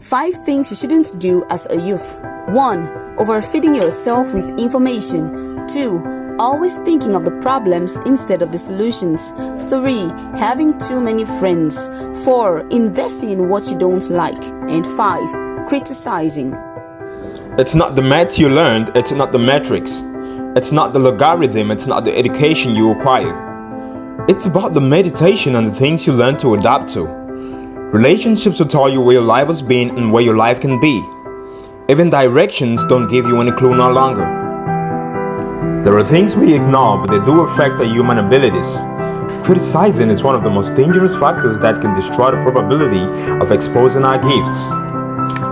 5 things you shouldn't do as a youth. 1. Overfeeding yourself with information. 2. Always thinking of the problems instead of the solutions. 3. Having too many friends. 4. Investing in what you don't like. And 5. Criticizing. It's not the math you learned, it's not the metrics. It's not the logarithm, it's not the education you acquire. It's about the meditation and the things you learn to adapt to. Relationships will tell you where your life has been and where your life can be. Even directions don't give you any clue no longer. There are things we ignore, but they do affect our human abilities. Criticizing is one of the most dangerous factors that can destroy the probability of exposing our gifts.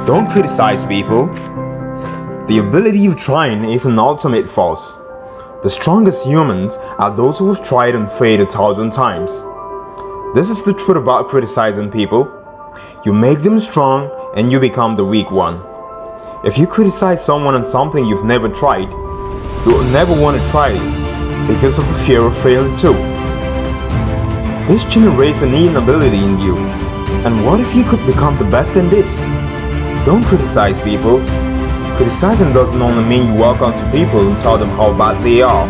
Don't criticize people. The ability of trying is an ultimate force. The strongest humans are those who have tried and failed 1,000 times. This is the truth about criticizing people. You make them strong and you become the weak one. If you criticize someone on something you've never tried, you will never want to try it because of the fear of failing too. This generates an inability in you. And what if you could become the best in this? Don't criticize people. Criticizing doesn't only mean you walk up to people and tell them how bad they are.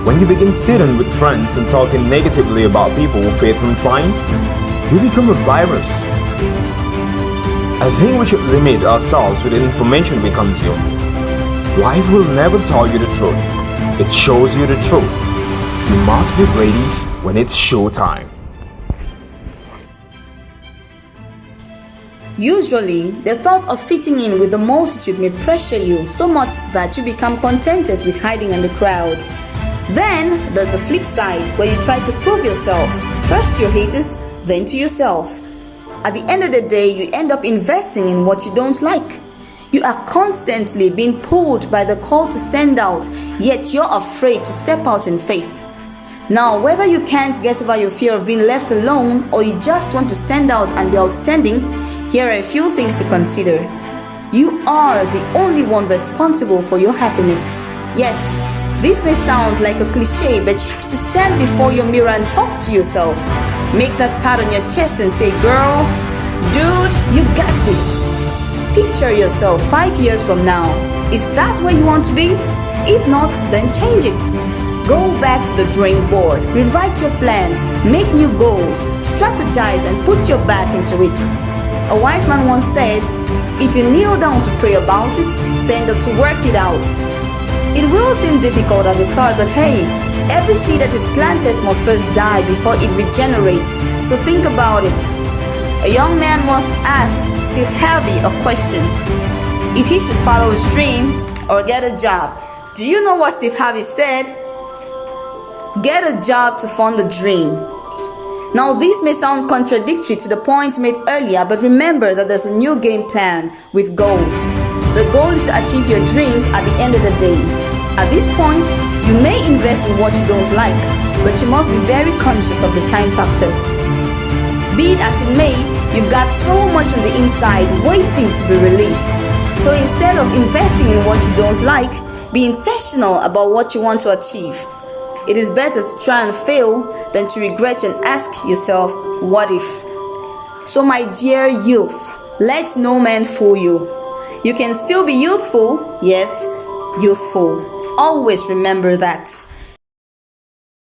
When you begin sitting with friends and talking negatively about people who fail from trying, you become a virus. I think we should limit ourselves with the information we consume. Life will never tell you the truth. It shows you the truth. You must be ready when it's showtime. Usually, the thought of fitting in with the multitude may pressure you so much that you become contented with hiding in the crowd. Then, there's the flip side where you try to prove yourself, first to your haters, then to yourself. At the end of the day, you end up investing in what you don't like. You are constantly being pulled by the call to stand out, yet you're afraid to step out in faith. Now, whether you can't get over your fear of being left alone or you just want to stand out and be outstanding, here are a few things to consider. You are the only one responsible for your happiness. Yes, this may sound like a cliche, but you have to stand before your mirror and talk to yourself. Make that pat on your chest and say, girl, dude, you got this. Picture yourself 5 years from now. Is that where you want to be? If not, then change it. Go back to the drawing board, rewrite your plans, make new goals, strategize and put your back into it. A wise man once said, if you kneel down to pray about it, stand up to work it out. It will seem difficult at the start, but hey, every seed that is planted must first die before it regenerates. So think about it. A young man once asked Steve Harvey a question. If he should follow his dream or get a job. Do you know what Steve Harvey said? Get a job to fund the dream. Now this may sound contradictory to the points made earlier, but remember that there's a new game plan with goals. The goal is to achieve your dreams at the end of the day. At this point, you may invest in what you don't like, but you must be very conscious of the time factor. Be it as it may, you've got so much on the inside waiting to be released. So instead of investing in what you don't like, be intentional about what you want to achieve. It is better to try and fail than to regret and ask yourself, what if? So my dear youth, let no man fool you. You can still be youthful, yet useful. Always remember that.